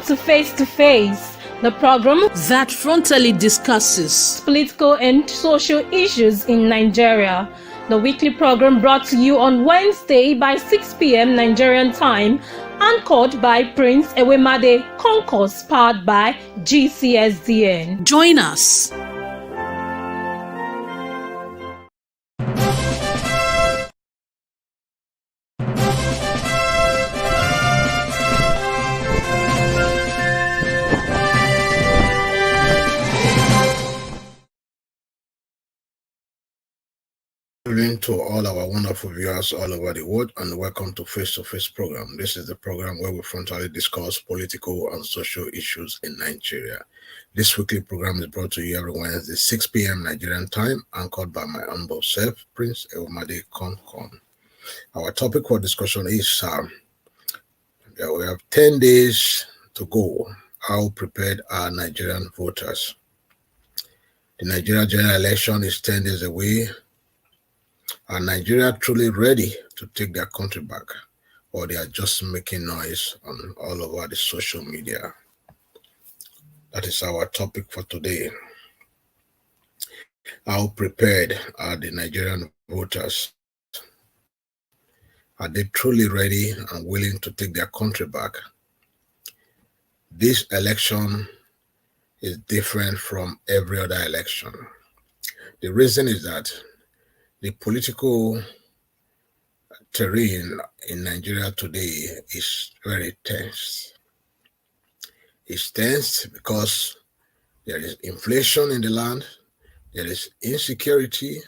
to Face, the program that frontally discusses political and social issues in Nigeria. The weekly program brought to you on Wednesday by 6 p.m. Nigerian time, anchored by Prince Ewemade Concourse, powered by GCSDN. Join us. Good evening to all our wonderful viewers all over the world, and welcome to Face program. This is the program where we frontally discuss political and social issues in Nigeria. This weekly program is brought to you every Wednesday, 6 p.m. Nigerian time, anchored by my humble self, Prince Ewemade Concourse. Our topic for discussion is we have 10 days to go. How prepared are Nigerian voters? The Nigerian general election is 10 days away. Are Nigeria truly ready to take their country back, or they are just making noise on all over the social media? That is our topic for today. How prepared are the Nigerian voters? Are they truly ready and willing to take their country back? This election is different from every other election. The reason is that the political terrain in Nigeria today is very tense. It's tense because there is inflation in the land, there is insecurity,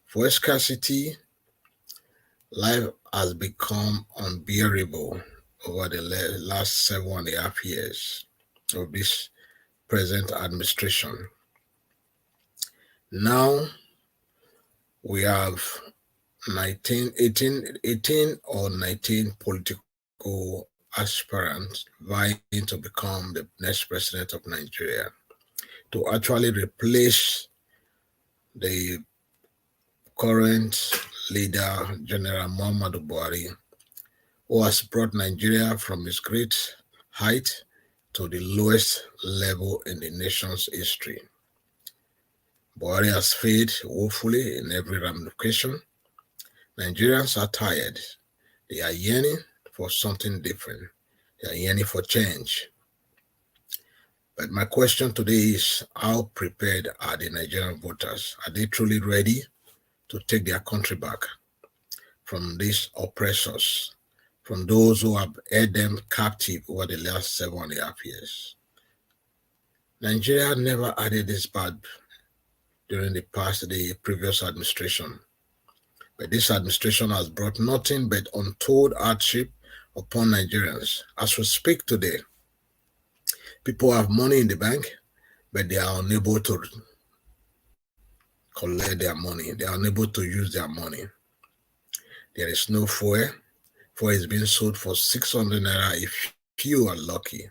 fuel scarcity. Life has become unbearable over the last 7.5 years of this present administration. Now, we have 18 or 19 political aspirants vying to become the next president of Nigeria, to actually replace the current leader, General Muhammadu Buhari, who has brought Nigeria from its great height to the lowest level in the nation's history. Buhari has failed woefully in every ramification. Nigerians are tired. They are yearning for something different. They are yearning for change. But my question today is, how prepared are the Nigerian voters? Are they truly ready to take their country back from these oppressors, from those who have held them captive over the last 7.5 years? Nigeria never had it this bad during the previous administration. But this administration has brought nothing but untold hardship upon Nigerians. As we speak today, people have money in the bank, but they are unable to collect their money. They are unable to use their money. There is no fuel. Fuel is being sold for 600 naira if you are lucky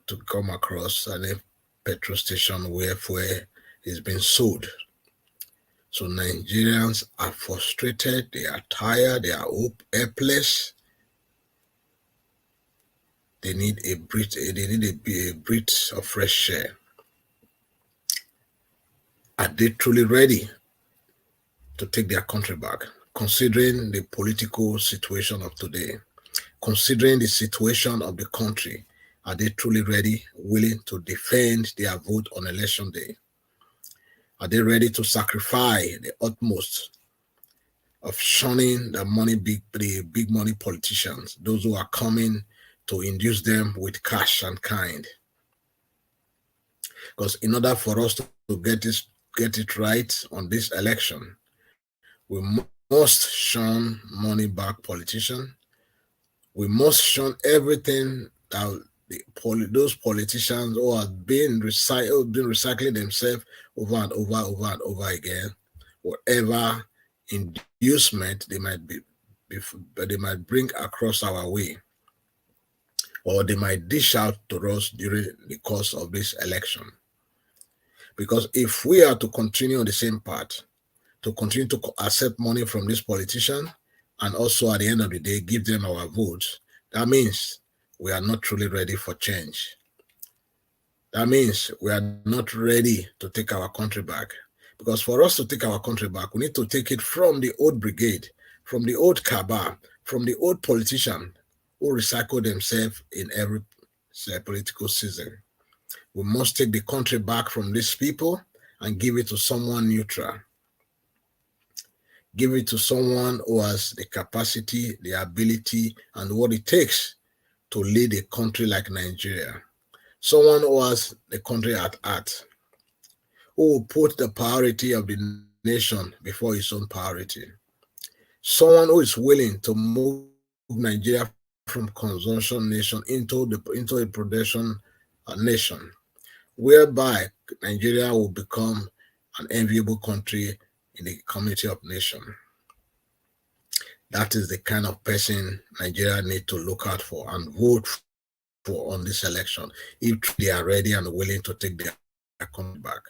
to come across any petrol station where fuel is being sold. So Nigerians are frustrated, they are tired, they are helpless. They need a breath of fresh air. Are they truly ready to take their country back, considering the political situation of today, considering the situation of the country? Are they truly ready, willing to defend their vote on election day? Are they ready to sacrifice the utmost of shunning the big money politicians, those who are coming to induce them with cash and kind? Because in order for us to get it right on this election, we must shun money back politicians. We must shun everything that those politicians who have been recycling themselves over and over again, whatever inducement they might bring across our way, or they might dish out to us during the course of this election. Because if we are to continue on the same path, to continue to accept money from this politician, and also at the end of the day, give them our votes, that means we are not truly ready for change. That means we are not ready to take our country back. Because for us to take our country back, we need to take it from the old brigade, from the old cabal, from the old politician who recycle themselves in every political season. We must take the country back from these people and give it to someone neutral. Give it to someone who has the capacity, the ability, and what it takes to lead a country like Nigeria. Someone who has the country at heart, who will put the priority of the nation before his own priority. Someone who is willing to move Nigeria from consumption nation into a production nation, whereby Nigeria will become an enviable country in the community of nations. That is the kind of person Nigeria need to look out for and vote for on this election, if they are ready and willing to take their country back.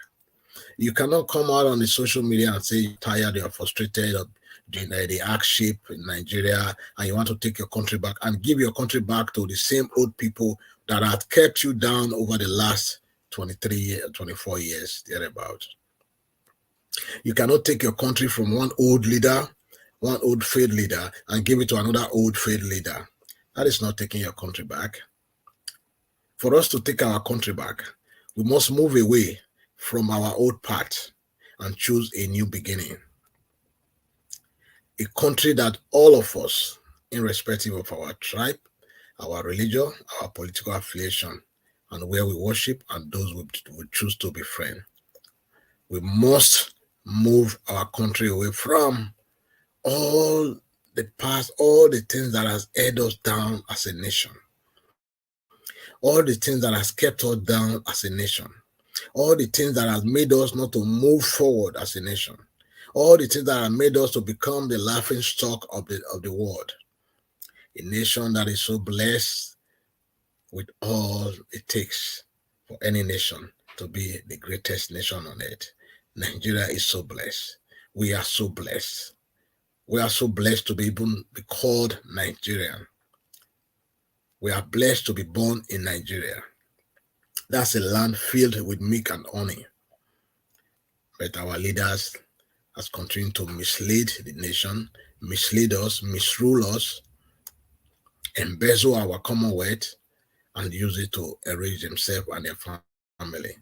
You cannot come out on the social media and say you're tired, you're frustrated of the hardship in Nigeria, and you want to take your country back and give your country back to the same old people that have kept you down over the last 23, 24 years, thereabout. You cannot take your country from one old leader, one old failed leader, and give it to another old failed leader. That is not taking your country back. For us to take our country back, we must move away from our old path and choose a new beginning. A country that all of us, irrespective of our tribe, our religion, our political affiliation, and where we worship, and those we choose to befriend, we must move our country away from all the past, all the things that has held us down as a nation, all the things that has kept us down as a nation, all the things that has made us not to move forward as a nation, all the things that have made us to become the laughing stock of the world. A nation that is so blessed with all it takes for any nation to be the greatest nation on earth. Nigeria is so blessed. We are so blessed. We are so blessed to be even be called Nigerian. We are blessed to be born in Nigeria. That's a land filled with milk and honey. But our leaders has continued to mislead the nation, mislead us, misrule us, embezzle our commonwealth, and use it to enrich themselves and their family.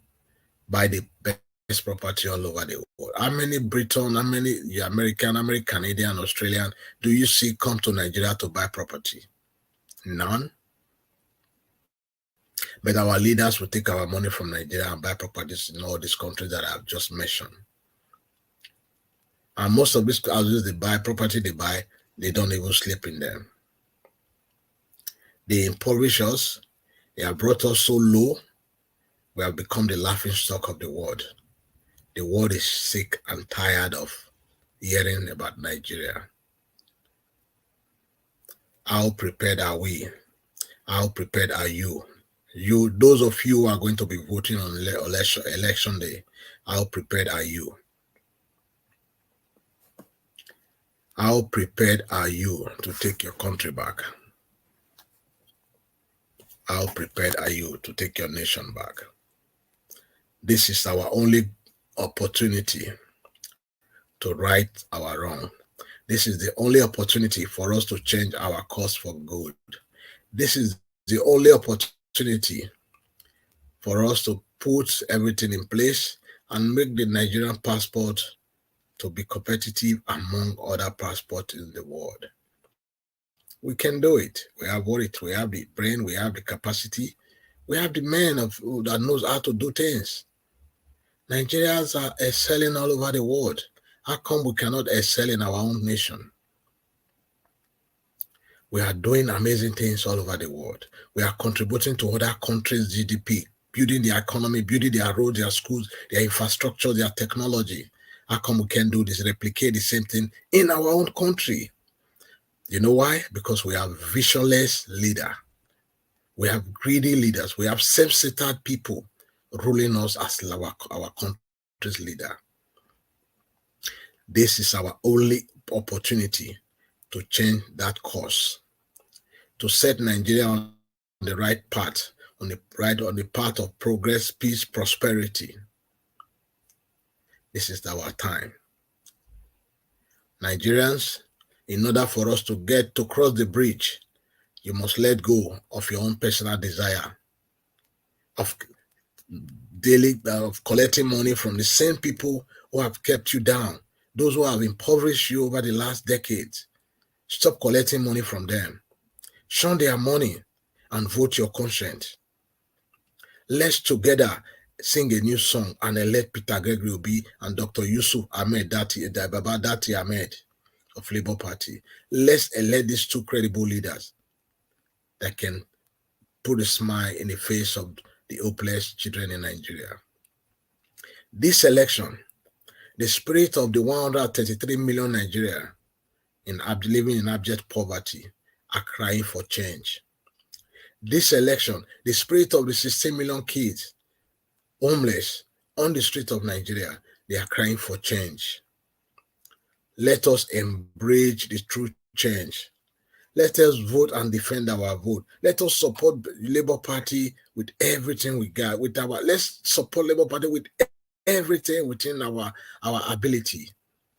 Buy the best property all over the world. How many Briton, how many American, Canadian, Australian do you see come to Nigeria to buy property? None. But our leaders will take our money from Nigeria and buy properties in all these countries that I've just mentioned. And most of these houses they buy, property they buy, they don't even sleep in them. They impoverish us. They have brought us so low, we have become the laughing stock of the world. The world is sick and tired of hearing about Nigeria. How prepared are we? How prepared are you? Those of you who are going to be voting on election day, how prepared are you? How prepared are you to take your country back? How prepared are you to take your nation back? This is our only opportunity to right our wrong. This is the only opportunity for us to change our course for good. This is the only opportunity for us to put everything in place and make the Nigerian passport to be competitive among other passports in the world. We can do it. We have it. We have the brain. We have the capacity. We have the men that knows how to do things. Nigerians are excelling all over the world. How come we cannot excel in our own nation? We are doing amazing things all over the world. We are contributing to other countries' GDP, building their economy, building their roads, their schools, their infrastructure, their technology. How come we can't do this, replicate the same thing in our own country? You know why? Because we have visionless leaders. We have greedy leaders. We have self-centered people ruling us as our country's leader. This is our only opportunity to change that course, to set Nigeria on the right path, on the path of progress, peace, prosperity. This is our time. Nigerians, in order for us to cross the bridge, you must let go of your own personal desire of collecting money from the same people who have kept you down, those who have impoverished you over the last decades. Stop collecting money from them. Shun their money and vote your conscience. Let's together sing a new song and elect Peter Gregory Obi and Dr. Yusuf Ahmed Baba Dati Ahmed of Labour Party. Let's elect these two credible leaders that can put a smile in the face of the hopeless children in Nigeria. This election, the spirit of the 133 million Nigerians living in abject poverty are crying for change. This election, the spirit of the 16 million kids homeless on the street of Nigeria, they are crying for change. Let us embrace the true change. Let us vote and defend our vote. Let us support the Labour Party with everything we got. Let's support Labour Party with everything within our ability.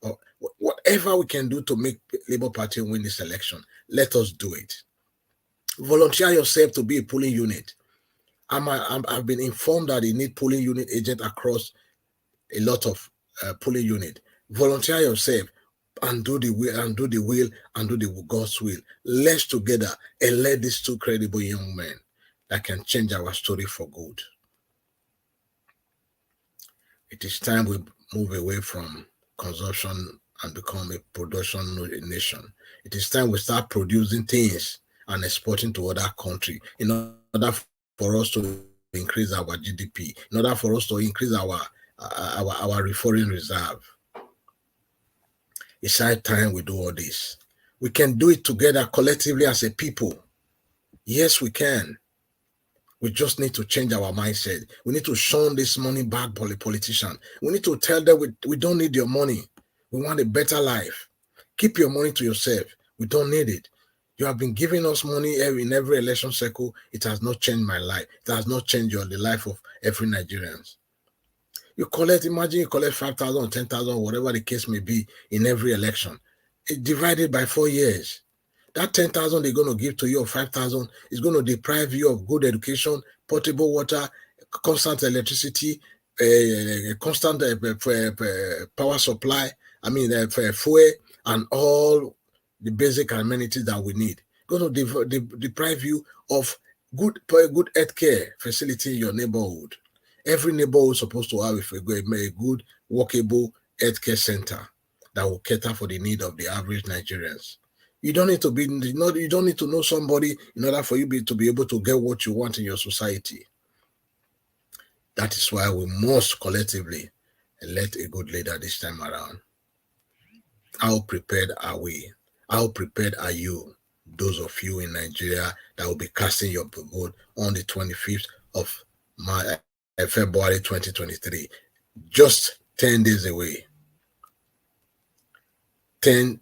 Or whatever we can do to make Labour Party win this election, let us do it. Volunteer yourself to be a polling unit. I've been informed that they need polling unit agents across a lot of polling unit. Volunteer yourself and do the will and do the God's will. Let's together elect these two credible young men that can change our story for good. It is time we move away from consumption and become a production nation. It is time we start producing things and exporting to other countries in order for us to increase our GDP, in order for us to increase our foreign reserve. It's high time we do all this. We can do it together collectively as a people. Yes, we can. We just need to change our mindset. We need to shun this money bag politician. We need to tell them we don't need your money. We want a better life. Keep your money to yourself. We don't need it. You have been giving us money in every election cycle. It has not changed my life. It has not changed the life of every Nigerian. Imagine you collect 5,000 or 10,000, whatever the case may be, in every election. It's divided by 4 years. That 10,000 they're going to give to you, or 5,000, is going to deprive you of good education, potable water, constant electricity, constant power supply, fuel, and all the basic amenities that we need. Going to deprive you of good healthcare facility in your neighborhood. Every neighborhood is supposed to have a good, workable healthcare center that will cater for the need of the average Nigerians. You don't need to know somebody in order for you to be able to get what you want in your society. That is why we must collectively elect a good leader this time around. How prepared are we? How prepared are you, those of you in Nigeria that will be casting your vote on the 25th of February 2023? Just 10 days away. 10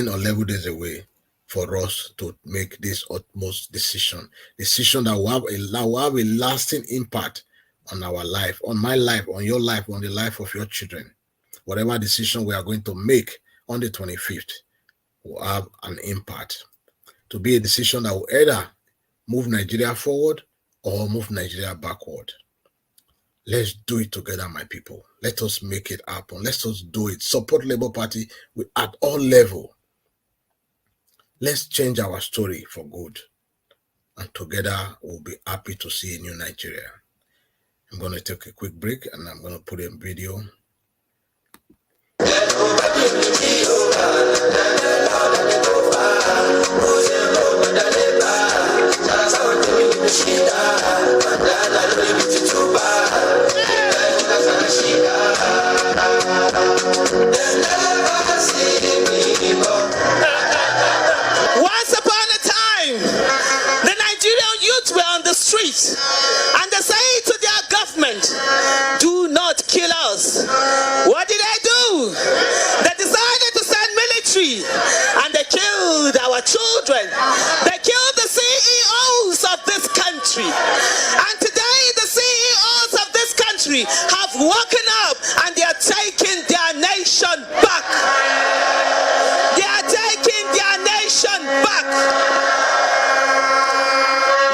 or 11 days away for us to make this utmost decision that will have a lasting impact on our life, on my life, on your life, on the life of your children. Whatever decision we are going to make on the 25th will have an impact. To be a decision that will either move Nigeria forward or move Nigeria backward. Let's do it together, my people. Let us make it happen. Let us do it. Support Labour Party at all levels. Let's change our story for good. And together, we'll be happy to see a new Nigeria. I'm going to take a quick break and I'm going to put a video. Once upon a time, the Nigerian youth were on the streets and they say to their government, do not kill us. What did they do? They decided to send military and they killed country. And today the CEOs of this country have woken up and they are taking their nation back. They are taking their nation back.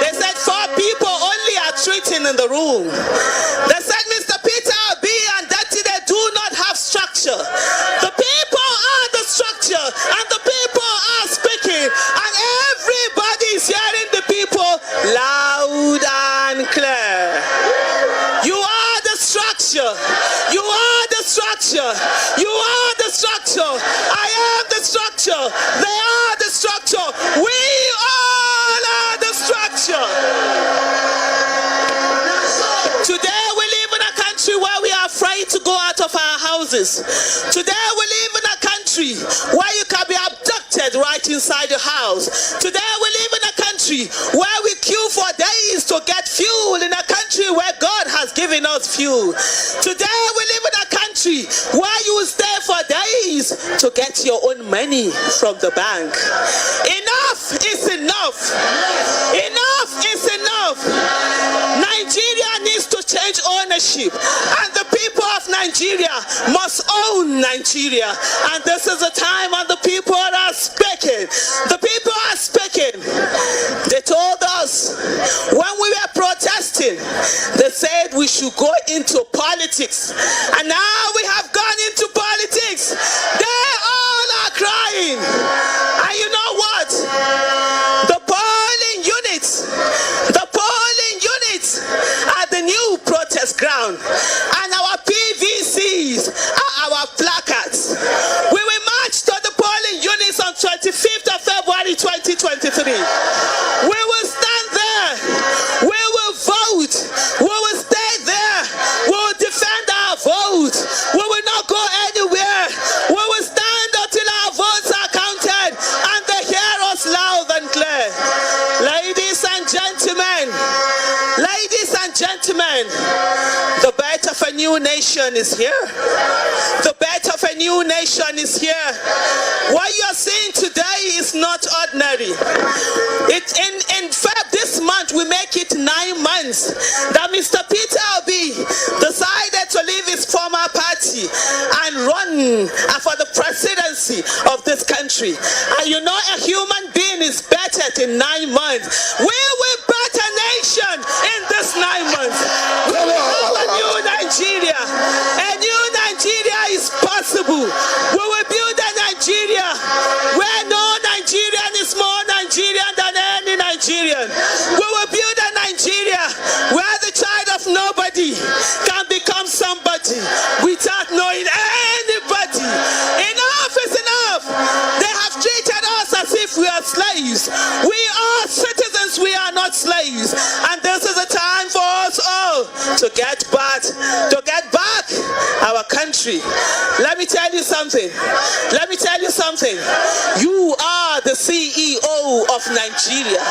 They said 4 people only are treating in the room. They said Mr. Peter B and Daddy, they do not have structure. The people are the structure and the people are speaking and everybody is hearing the people loud and clear. You are the structure. You are the structure. You are the structure. I am the structure. They are the structure. We all are the structure. Today we live in a country where we are afraid to go out of our houses. Today we live in a country where you can be abducted right inside your house. Today we live in a country where we queue for days to get fuel in a country where God has given us fuel. Today we live in a country where you will stay for days to get your own money from the bank. Enough is enough. Enough is enough. Nigeria needs to change ownership and the people of Nigeria must own Nigeria. And this is the time when the people are speaking. The people are speaking. They told us when we were protesting, they said we should go into politics. And now we have gone into politics. They all are crying. And you know what? The polling units are the new protest ground. And our PVCs are our placards. We will march to the polling units on 25th of February 2023. We will stand there. We will vote. We will stay there. We will defend our vote. We will not go anywhere. We will stand until our votes are counted and they hear us loud and clear. Ladies and gentlemen, the birth of a new nation is here. The birth of a new nation is here. What you are seeing today is not ordinary. In fact, this month we make it 9 months that Mr. Peter Obi decided to leave his former party and run for the presidency of this country. And you know, a human being is bettered in 9 months. We will bet a nation in this 9 months. We will have a new Nigeria. A new Nigeria is possible. We will build a Nigeria where no Nigerian is more Nigerian than any Nigerian. We will build a Nigeria where the child of nobody can become somebody without knowing anybody. Enough is enough. They have treated us as if we are slaves. We are citizens, we are not slaves. And this is a time for us all to get back our country. Let me tell you something. Let me tell you something. You are the CEO of Nigeria.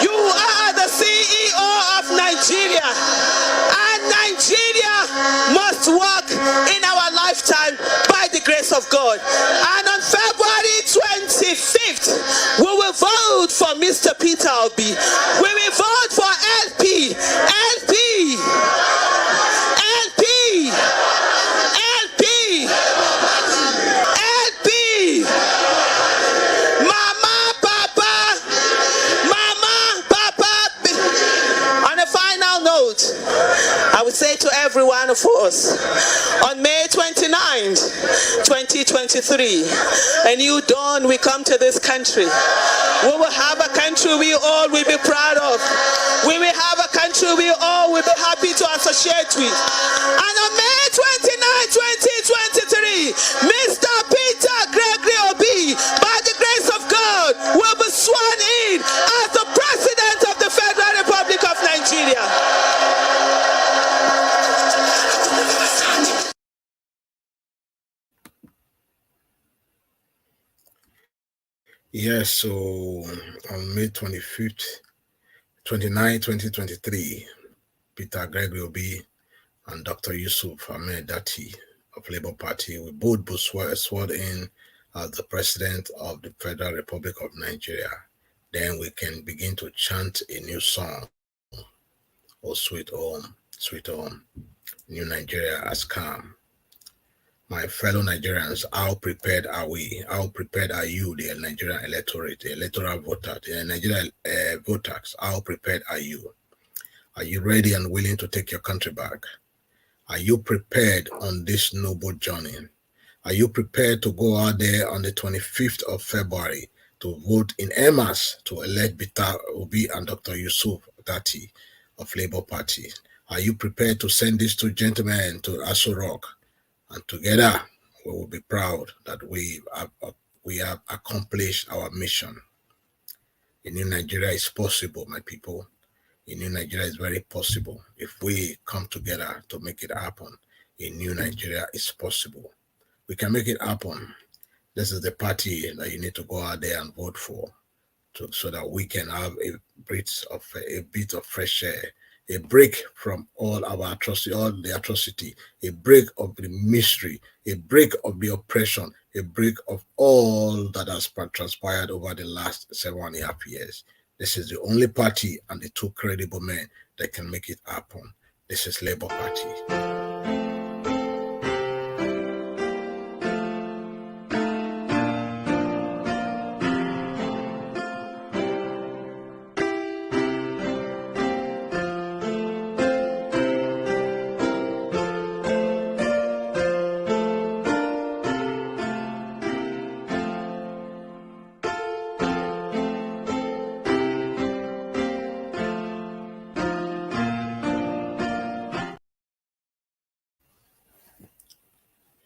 You are the CEO of Nigeria. And Nigeria must work in our lifetime by the grace of God. And on February 25th, we will vote for Mr. Peter Obi. We will vote for LP. I would say to every one of us, on May 29th, 2023, a new dawn will come to this country. We will have a country we all will be proud of. We will have a country we all will be happy to associate with. And on May 29th, 2023, Mr. Peter Gregory Obi, by the grace of God, will be sworn in as the President of the Federal Republic of Nigeria. Yes, so on May 25th, 2023, Peter Gregory Obi and Dr. Yusuf Ahmed Datti of Labour Party will both be sworn in as the President of the Federal Republic of Nigeria. Then we can begin to chant a new song. Oh, sweet home, sweet home. New Nigeria has come. My fellow Nigerians, how prepared are we? How prepared are you, the Nigerian electorate, the electoral voter, the Nigerian voters? How prepared are you? Are you ready and willing to take your country back? Are you prepared on this noble journey? Are you prepared to go out there on the 25th of February to vote in Emas to elect Bita Obi and Dr. Yusuf Tati of Labour Party? Are you prepared to send these two gentlemen to Aso Rock? And together we will be proud that we have accomplished our mission. A new Nigeria is possible, my people. A new Nigeria is very possible. If we come together to make it happen, a new Nigeria is possible. We can make it happen. This is the party that you need to go out there and vote for, so that we can have a bit of fresh air, a break from all our atrocity, all the atrocity, a break of the mystery, a break of the oppression, a break of all that has transpired over the last 7.5 years. This is the only party and the two credible men that can make it happen. This is Labour Party.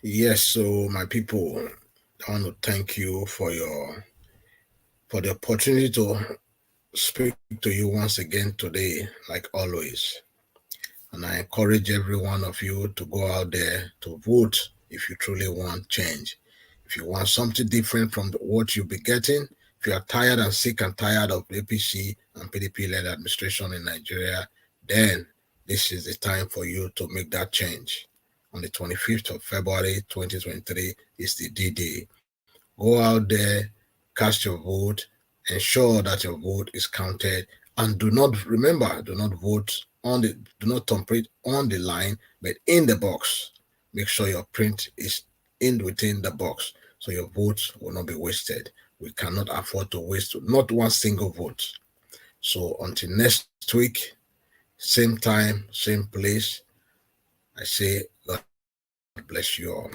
Yes, so my people, I want to thank you for the opportunity to speak to you once again today, like always. And I encourage every one of you to go out there to vote if you truly want change. If you want something different from what you'll be getting, if you are tired and sick and tired of APC and PDP-led administration in Nigeria, then this is the time for you to make that change. On the 25th of February 2023 is the D-Day. Go out there, cast your vote, ensure that your vote is counted, and do not vote do not thumbprint on the line, but in the box. Make sure your print is within the box, so your vote will not be wasted. We cannot afford to waste not one single vote. So until next week, same time, same place, I say God bless you all.